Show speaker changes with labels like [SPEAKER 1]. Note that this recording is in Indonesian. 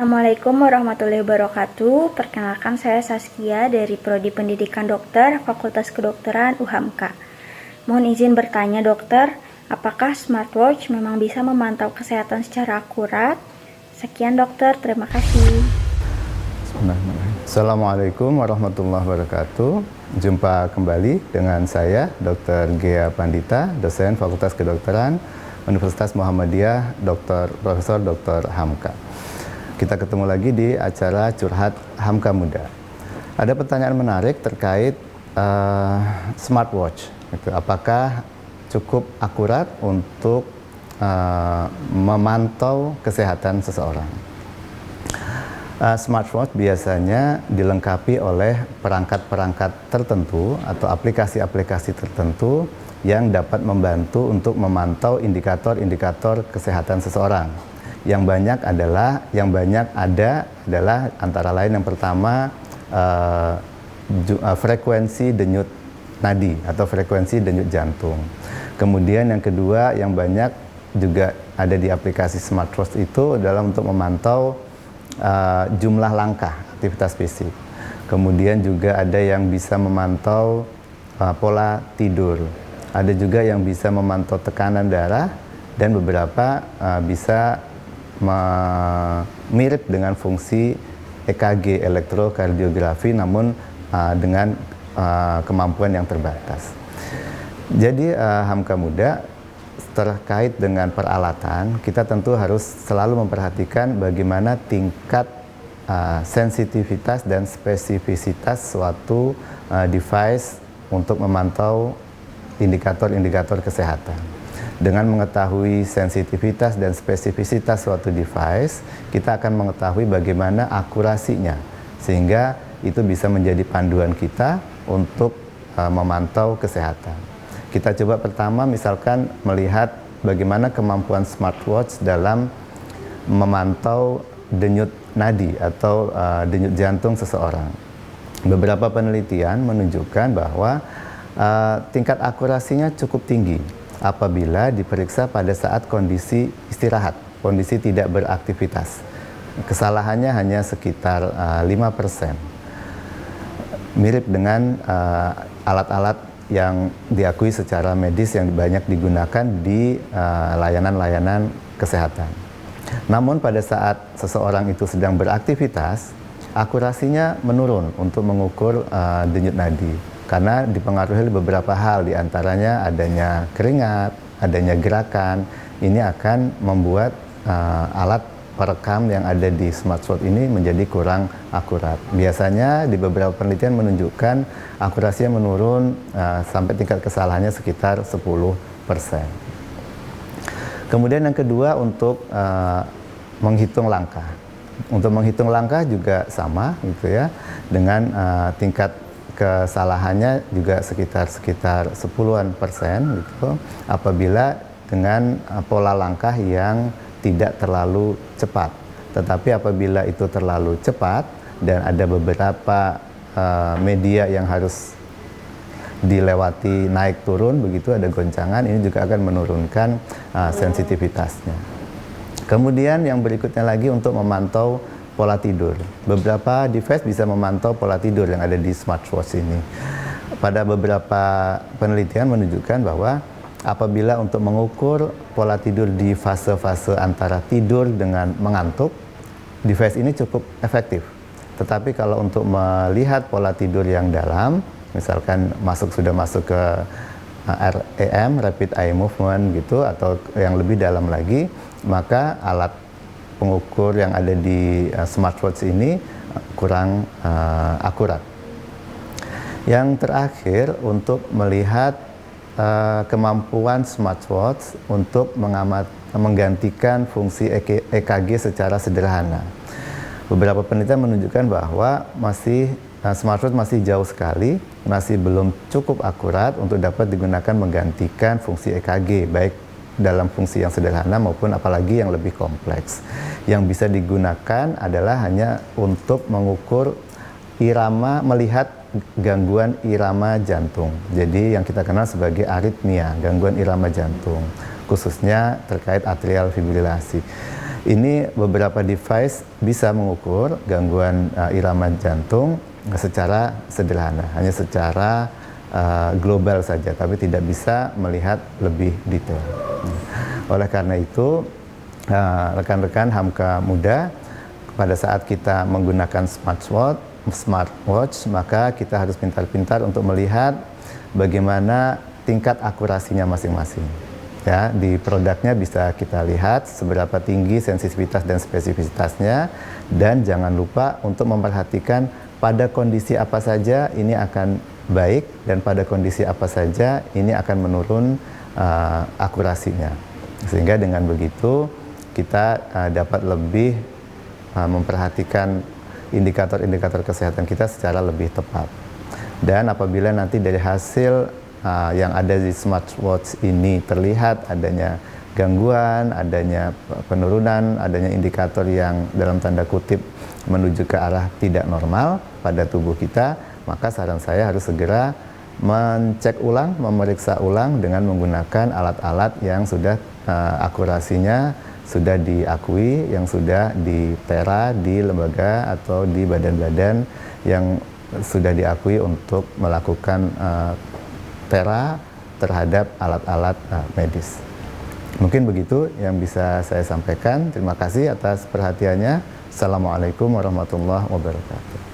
[SPEAKER 1] Assalamualaikum warahmatullahi wabarakatuh. Perkenalkan, saya Saskia dari Prodi Pendidikan Dokter, Fakultas Kedokteran UHAMKA. Mohon izin bertanya, dokter, apakah smartwatch memang bisa memantau kesehatan secara akurat? Sekian, dokter. Terima kasih.
[SPEAKER 2] Assalamualaikum warahmatullahi wabarakatuh. Jumpa kembali dengan saya, Dr. Ghea Pandita, dosen Fakultas Kedokteran Universitas Muhammadiyah, Profesor Dr. Hamka. Kita ketemu lagi di acara Curhat Hamka Muda. Ada pertanyaan menarik terkait smartwatch. Apakah cukup akurat untuk memantau kesehatan seseorang? Smartwatch biasanya dilengkapi oleh perangkat-perangkat tertentu atau aplikasi-aplikasi tertentu yang dapat membantu untuk memantau indikator-indikator kesehatan seseorang. Yang banyak ada adalah antara lain yang pertama frekuensi denyut nadi atau frekuensi denyut jantung. Kemudian yang kedua yang banyak juga ada di aplikasi smartwatch itu adalah untuk memantau jumlah langkah aktivitas fisik. Kemudian juga ada yang bisa memantau pola tidur. Ada juga yang bisa memantau tekanan darah dan beberapa bisa mirip dengan fungsi EKG elektrokardiografi namun dengan kemampuan yang terbatas. Jadi Hamka Muda terkait dengan peralatan, kita tentu harus selalu memperhatikan bagaimana tingkat sensitivitas dan spesifisitas suatu device untuk memantau indikator-indikator kesehatan. Dengan mengetahui sensitivitas dan spesifisitas suatu device, kita akan mengetahui bagaimana akurasinya, sehingga itu bisa menjadi panduan kita untuk memantau kesehatan. Kita coba pertama misalkan melihat bagaimana kemampuan smartwatch dalam memantau denyut nadi atau denyut jantung seseorang. Beberapa penelitian menunjukkan bahwa tingkat akurasinya cukup tinggi apabila diperiksa pada saat kondisi istirahat, kondisi tidak beraktivitas. Kesalahannya hanya sekitar 5%. Mirip dengan alat-alat yang diakui secara medis yang banyak digunakan di layanan-layanan kesehatan. Namun pada saat seseorang itu sedang beraktivitas, akurasinya menurun untuk mengukur denyut nadi. Karena dipengaruhi beberapa hal, diantaranya adanya keringat, adanya gerakan. Ini akan membuat alat perekam yang ada di smartwatch ini menjadi kurang akurat. Biasanya di beberapa penelitian menunjukkan akurasinya menurun sampai tingkat kesalahannya sekitar 10%. Kemudian yang kedua untuk menghitung langkah. Untuk menghitung langkah juga sama gitu ya, dengan tingkat kesalahannya juga sekitar 10% gitu apabila dengan pola langkah yang tidak terlalu cepat. Tetapi apabila itu terlalu cepat dan ada beberapa media yang harus dilewati naik turun begitu, ada goncangan, ini juga akan menurunkan sensitivitasnya. Kemudian yang berikutnya lagi untuk memantau pola tidur. Beberapa device bisa memantau pola tidur yang ada di smartwatch ini. Pada beberapa penelitian menunjukkan bahwa apabila untuk mengukur pola tidur di fase-fase antara tidur dengan mengantuk, device ini cukup efektif. Tetapi kalau untuk melihat pola tidur yang dalam, misalkan sudah masuk ke REM, Rapid Eye Movement gitu, atau yang lebih dalam lagi, maka alat pengukur yang ada di smartwatch ini kurang akurat. Yang terakhir untuk melihat kemampuan smartwatch untuk menggantikan fungsi EKG secara sederhana. Beberapa penelitian menunjukkan bahwa smartwatch masih jauh sekali, masih belum cukup akurat untuk dapat digunakan menggantikan fungsi EKG, baik dalam fungsi yang sederhana maupun apalagi yang lebih kompleks. Yang bisa digunakan adalah hanya untuk mengukur irama, melihat gangguan irama jantung. Jadi yang kita kenal sebagai aritmia, gangguan irama jantung, khususnya terkait atrial fibrilasi. Ini beberapa device bisa mengukur gangguan irama jantung secara sederhana, hanya secara global saja, tapi tidak bisa melihat lebih detail. Oleh karena itu, rekan-rekan Hamka muda, pada saat kita menggunakan smartwatch, maka kita harus pintar-pintar untuk melihat bagaimana tingkat akurasinya masing-masing. Ya, di produknya bisa kita lihat seberapa tinggi sensitivitas dan spesifisitasnya, dan jangan lupa untuk memperhatikan pada kondisi apa saja ini akan baik dan pada kondisi apa saja ini akan menurun akurasinya. Sehingga dengan begitu kita dapat lebih memperhatikan indikator-indikator kesehatan kita secara lebih tepat. Dan apabila nanti dari hasil yang ada di smartwatch ini terlihat adanya gangguan, adanya penurunan, adanya indikator yang dalam tanda kutip menuju ke arah tidak normal pada tubuh kita, maka saran saya harus segera mencek ulang, memeriksa ulang dengan menggunakan alat-alat yang sudah akurasinya sudah diakui, yang sudah ditera di lembaga atau di badan-badan yang sudah diakui untuk melakukan tera terhadap alat-alat medis. Mungkin begitu yang bisa saya sampaikan. Terima kasih atas perhatiannya. Assalamualaikum warahmatullahi wabarakatuh.